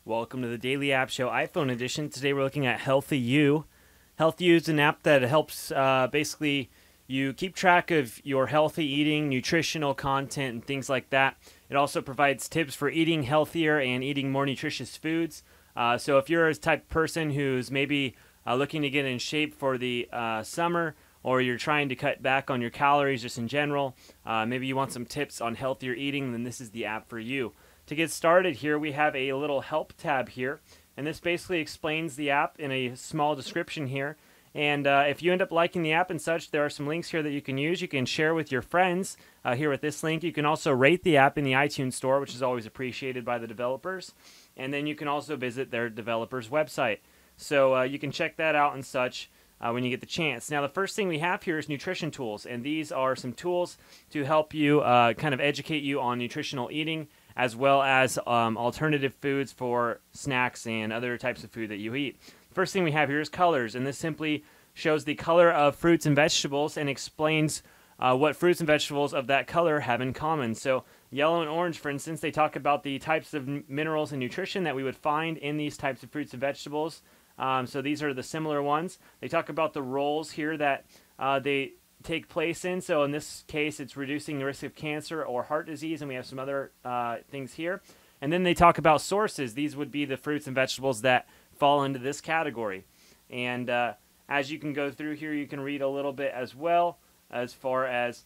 Welcome to the Daily App Show iPhone edition. Today we're looking at HealthyU. HealthyU is an app that helps basically you keep track of your healthy eating, nutritional content, and things like that. It also provides tips for eating healthier and eating more nutritious foods. So if you're a type of person who's maybe looking to get in shape for the summer, or you're trying to cut back on your calories just in general, maybe you want some tips on healthier eating, then this is the app for you. To get started here, we have a little help tab here, and this basically explains the app in a small description here. And if you end up liking the app and such, there are some links here that you can use. You can share with your friends here with this link. You can also rate the app in the iTunes store, which is always appreciated by the developers. And then you can also visit their developers' website. So you can check that out and such when you get the chance. Now, the first thing we have here is nutrition tools, and these are some tools to help you kind of educate you on nutritional eating, as well as alternative foods for snacks and other types of food that you eat. First thing we have here is colors, and this simply shows the color of fruits and vegetables and explains what fruits and vegetables of that color have in common. So yellow and orange, for instance, they talk about the types of minerals and nutrition that we would find in these types of fruits and vegetables. So these are the similar ones. They talk about the roles here that they take place in. So in this case, it's reducing the risk of cancer or heart disease, and we have some other things here. And then they talk about sources. These would be the fruits and vegetables that fall into this category. And as you can go through here, you can read a little bit as well as far as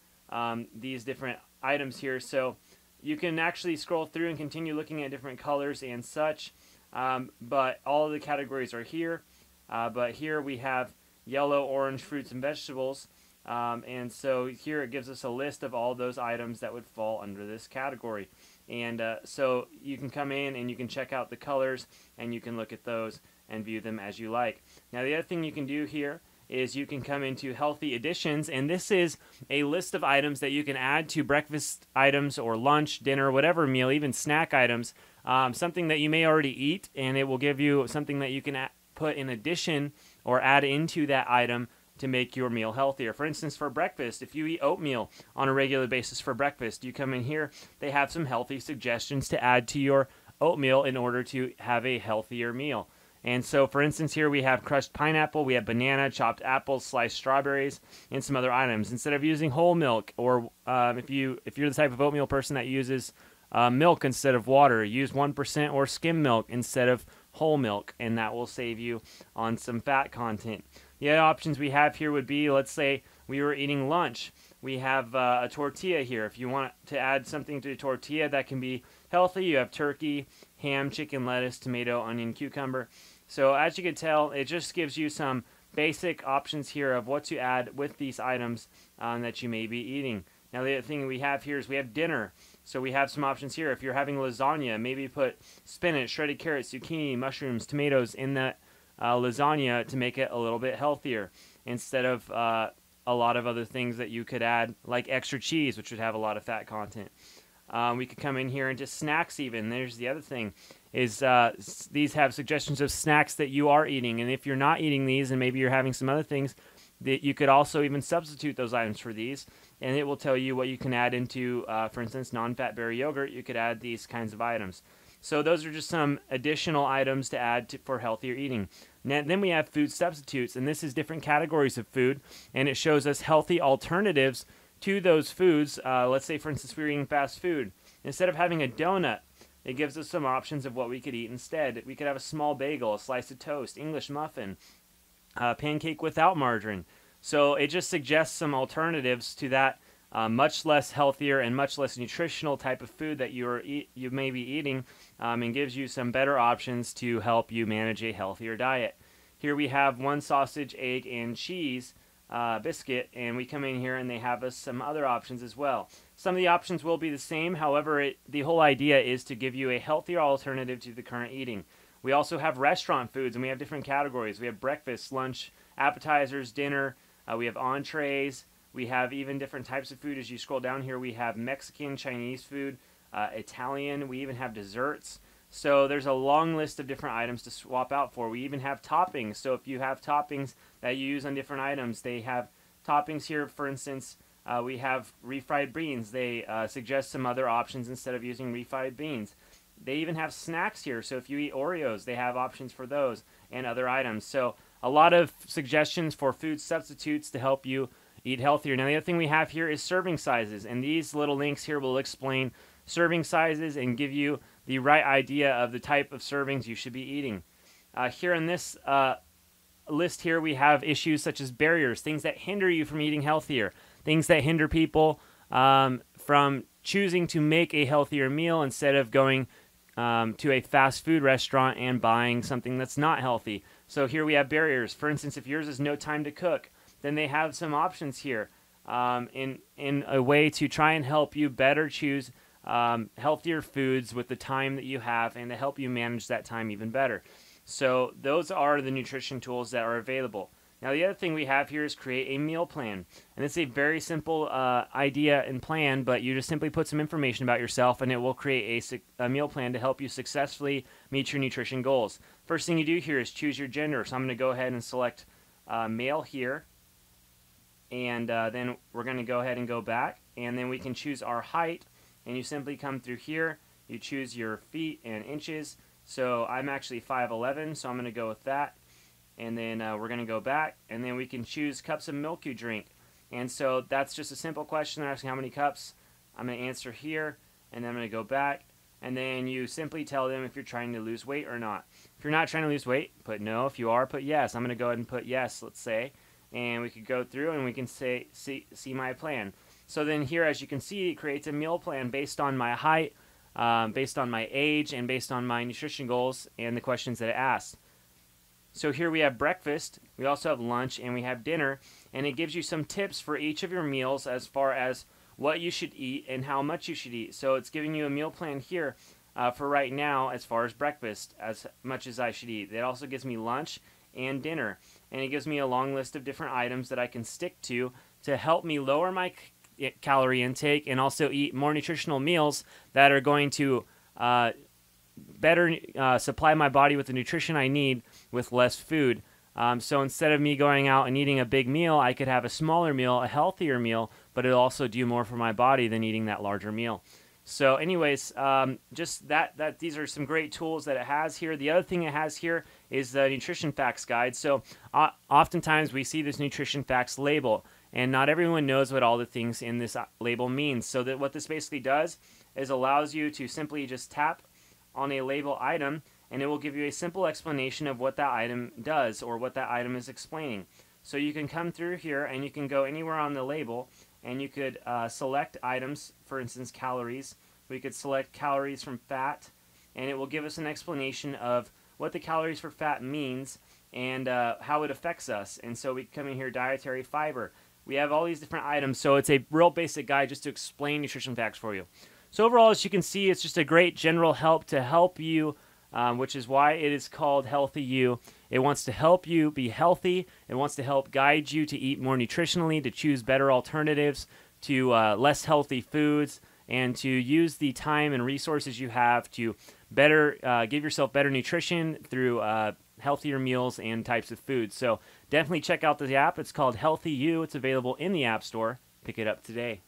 these different items here. So you can actually scroll through and continue looking at different colors and such. But all of the categories are here. But here we have yellow, orange fruits and vegetables. And so here it gives us a list of all those items that would fall under this category. And so you can come in and you can check out the colors and you can look at those and view them as you like. Now, the other thing you can do here is you can come into Healthy Additions, and this is a list of items that you can add to breakfast items or lunch, dinner, whatever meal, even snack items, something that you may already eat, and it will give you something that you can put in addition or add into that item to make your meal healthier. For instance, for breakfast, if you eat oatmeal on a regular basis for breakfast, you come in here, they have some healthy suggestions to add to your oatmeal in order to have a healthier meal. And so, for instance, here we have crushed pineapple, we have banana, chopped apples, sliced strawberries, and some other items. Instead of using whole milk, or if you're the type of oatmeal person that uses milk instead of water, use 1% or skim milk instead of whole milk, and that will save you on some fat content. The other options we have here would be, let's say we were eating lunch. We have a tortilla here. If you want to add something to a tortilla that can be healthy, you have turkey, ham, chicken, lettuce, tomato, onion, cucumber. So as you can tell, it just gives you some basic options here of what to add with these items that you may be eating. Now, the other thing we have here is we have dinner. So we have some options here. If you're having lasagna, maybe put spinach, shredded carrots, zucchini, mushrooms, tomatoes in that lasagna to make it a little bit healthier, instead of a lot of other things that you could add, like extra cheese, which would have a lot of fat content. We could come in here into snacks even. There's the other thing, is these have suggestions of snacks that you are eating. And if you're not eating these and maybe you're having some other things, that you could also even substitute those items for these. And it will tell you what you can add into, for instance, non-fat berry yogurt. You could add these kinds of items. So those are just some additional items to add for healthier eating. Now, then we have food substitutes, and this is different categories of food, and it shows us healthy alternatives to those foods. Let's say, for instance, we were eating fast food. Instead of having a donut, it gives us some options of what we could eat instead. We could have a small bagel, a slice of toast, English muffin, pancake without margarine. So it just suggests some alternatives to that much less healthier and much less nutritional type of food that you may be eating, and gives you some better options to help you manage a healthier diet. Here we have one sausage, egg, and cheese biscuit, and we come in here and they have us some other options as well. Some of the options will be the same, however, the whole idea is to give you a healthier alternative to the current eating. We also have restaurant foods, and we have different categories. We have breakfast, lunch, appetizers, dinner, we have entrees. We have even different types of food. As you scroll down here, we have Mexican, Chinese food, Italian. We even have desserts. So there's a long list of different items to swap out for. We even have toppings. So if you have toppings that you use on different items, they have toppings here. For instance, we have refried beans. They suggest some other options instead of using refried beans. they even have snacks here. So if you eat Oreos, they have options for those and other items. So a lot of suggestions for food substitutes to help you eat healthier. Now the other thing we have here is serving sizes, and these little links here will explain serving sizes and give you the right idea of the type of servings you should be eating. Here in this list here, we have issues such as barriers, things that hinder you from eating healthier, things that hinder people from choosing to make a healthier meal instead of going to a fast food restaurant and buying something that's not healthy. So here we have barriers. For instance, if yours is no time to cook, then they have some options here in a way to try and help you better choose healthier foods with the time that you have and to help you manage that time even better. So those are the nutrition tools that are available. Now the other thing we have here is create a meal plan. And it's a very simple idea and plan, but you just simply put some information about yourself and it will create a meal plan to help you successfully meet your nutrition goals. First thing you do here is choose your gender. So I'm going to go ahead and select male here. And then we're going to go ahead and go back. And then we can choose our height. And you simply come through here. You choose your feet and inches. So I'm actually 5'11", so I'm going to go with that. And then we're going to go back, and then we can choose cups of milk you drink. And so that's just a simple question. They're asking how many cups. I'm going to answer here, and then I'm going to go back. And then you simply tell them if you're trying to lose weight or not. If you're not trying to lose weight, put no. If you are, put yes. I'm going to go ahead and put yes, let's say. And we could go through, and we can say see my plan. So then here, as you can see, it creates a meal plan based on my height, based on my age, and based on my nutrition goals and the questions that it asks. So here we have breakfast, we also have lunch, and we have dinner, and it gives you some tips for each of your meals as far as what you should eat and how much you should eat. So it's giving you a meal plan here for right now as far as breakfast, as much as I should eat. It also gives me lunch and dinner, and it gives me a long list of different items that I can stick to help me lower my calorie intake and also eat more nutritional meals that are going to better supply my body with the nutrition I need with less food. So instead of me going out and eating a big meal, I could have a smaller meal, a healthier meal, but it'll also do more for my body than eating that larger meal. So anyways, just that these are some great tools that it has here. The other thing it has here is the nutrition facts guide. So oftentimes we see this nutrition facts label, and not everyone knows what all the things in this label means. So that what this basically does is allows you to simply just tap on a label item, and it will give you a simple explanation of what that item does or what that item is explaining. So you can come through here and you can go anywhere on the label, and you could select items, for instance calories. We could select calories from fat, and it will give us an explanation of what the calories for fat means and how it affects us. And so we come in here, dietary fiber. We have all these different items, so it's a real basic guide just to explain nutrition facts for you. So overall, as you can see, it's just a great general help to help you, which is why it is called HealthyU. It wants to help you be healthy. It wants to help guide you to eat more nutritionally, to choose better alternatives to less healthy foods, and to use the time and resources you have to better give yourself better nutrition through healthier meals and types of foods. So definitely check out the app. It's called HealthyU. It's available in the App Store. Pick it up today.